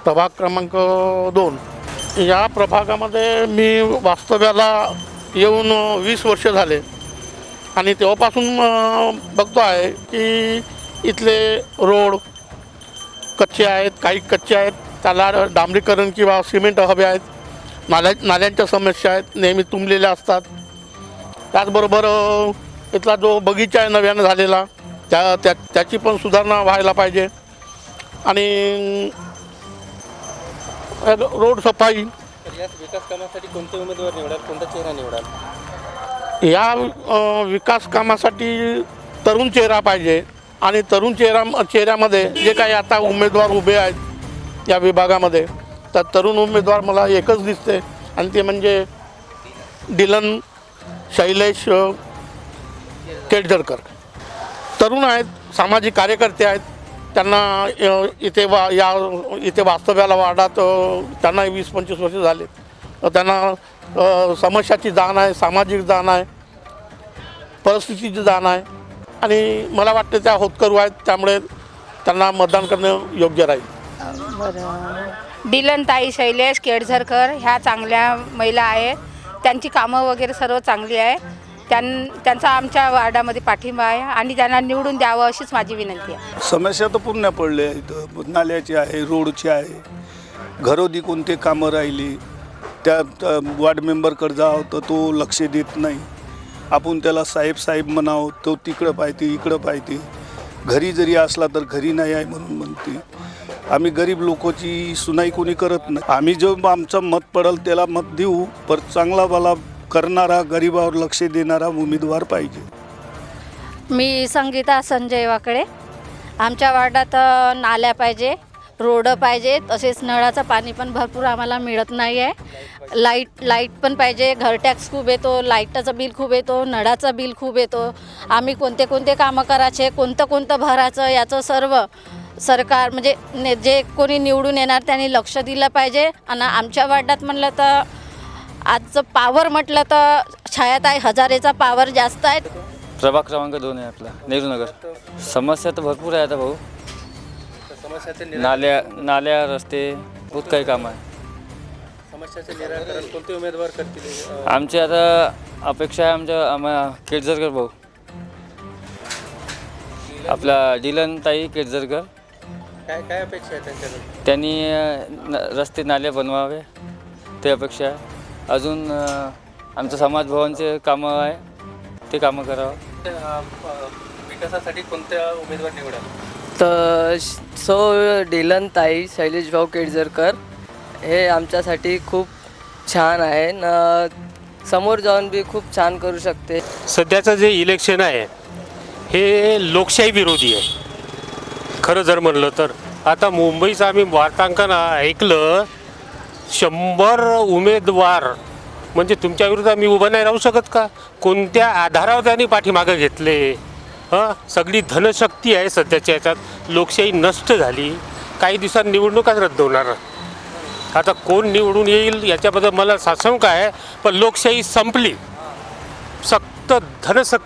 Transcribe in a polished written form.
प्रभाग क्रमांक 2 या प्रभागामध्ये मी वास्तव्याला येऊन 20 वर्ष झाले आणि तेव्हापासून बघतो आहे की इथले रोड कच्चे आहेत, काही कच्चे आहेत, त्याला डांबरीकरण किंवा सिमेंट हवे आहेत. नाल्यांच्या समस्या आहेत, नेहमी तुंबलेल्या असतात. त्याचबरोबर इथला जो बगीचा आहे नव्यानं झालेला त्याची पण सुधारणा व्हायला पाहिजे. आणि रोड सफाई. या विकास कामासाठी कोणते उमेदवार निवडाल, कोणता चेहरा निवडाल? या विकास कामासाठी तरुण चेहरा पाहिजे आणि तरुण चेहऱ्यामध्ये जे काही आता उमेदवार उभे आहेत या विभागामध्ये, तर तरुण उमेदवार मला एकच दिसते आणि ते म्हणजे डिलन शैलेश केळझरकर. तरुण आहेत, सामाजिक कार्यकर्ते आहेत. त्यांना इथे वास्तव्याला वार्डात त्यांना 20-25 वर्ष झाले. त्यांना समस्याची जाण आहे, सामाजिक जाण आहे, परिस्थितीची जाण आहे आणि मला वाटते त्या होतकरू आहेत. त्यामुळे त्यांना मतदान करणं योग्य राहील. बरं, डिलनताई शैलेश केळझरकर ह्या चांगल्या महिला आहेत. त्यांची कामं वगैरे सर्व चांगली आहे. त्यांचा आमच्या वार्डामध्ये पाठिंबा आहे आणि त्यांना निवडून द्यावं अशीच माझी विनंती आहे. समस्या तर पूर्ण पडल्या इथं, नाल्याची आहे, रोडची आहे, घरोदी कोणते कामं राहिली त्यात वार्ड मेंबरकडे जावं तर तो लक्ष देत नाही. आपण त्याला साहेब म्हणावं, तो तिकडं पाहते इकडं पाहते. घरी जरी असला तर घरी नाही आहे म्हणून म्हणते. आम्ही गरीब लोकांची सुनाई कोणी करत नाही. आम्ही जो आमचं मत पडेल त्याला मत देऊ, पर चांगला वाला करणारा, गरिबावर लक्ष देणारा उमेदवार पाहिजे. मी संगीता संजय वाकडे. आमच्या वार्डात नाल्या पाहिजे, रोड पाहिजे, तसेच नळाचं पाणी पण भरपूर आम्हाला मिळत नाही आहे. लाईट पण पाहिजे. घर टॅक्स खूप येतो, लाईटाचं बिल खूप येतो, नळाचं बिल खूप येतो. आम्ही कोणते कामं करायचे, कोणतं भरायचं, याचं सर्व सरकार म्हणजे जे कोणी निवडून येणार त्यांनी लक्ष दिलं पाहिजे. आणि आमच्या वार्डात म्हणलं तर आजचं पावर म्हटलं तर छायाताई हजारेचा पावर जास्त आहे. प्रभाग क्रमांक 2 आहे आपला, नेहरू नगर. समस्या तर भरपूर आहे आता भाऊ. नाल्या रस्ते बहुत काही काम आहे. समस्याचे निराकरण कोणते उमेदवार करतील? आमची आता अपेक्षा आहे आमच्या केळझरकर भाऊ, आपला डिलनताई केळझरकर. काय अपेक्षा आहे त्यांच्याकडे? त्यांनी रस्ते नाल्या बनवावे ते अपेक्षा आहे. अजून आमचं समाज भवनचे कामं आहे ते कामं करावं. विकासासाठी कोणत्या उमेदवार निवडाल? तर डिलनताई शैलेश भाऊ केळझरकर हे आमच्यासाठी खूप छान आहे न, समोर जाऊन बी खूप छान करू शकते. सध्याचं जे इलेक्शन आहे हे लोकशाही विरोधी आहे खरं जर म्हणलं तर. आता मुंबईचं आम्ही वार्तांकन ऐकलं, 100 उमेदवार म्हणजे तुमच्या विरोधात मी उभं नाही राहू शकत का? कोणत्या आधारावर त्यांनी पाठीमागं घेतले? सगळी धनशक्ती आहे सध्याच्या याच्यात. लोकशाही नष्ट झाली. काही दिवसांत निवडणुकाच रद्द होणार. आता कोण निवडून येईल याच्याबद्दल मला साशंका आहे, पण लोकशाही संपली. फक्त धनशक्ती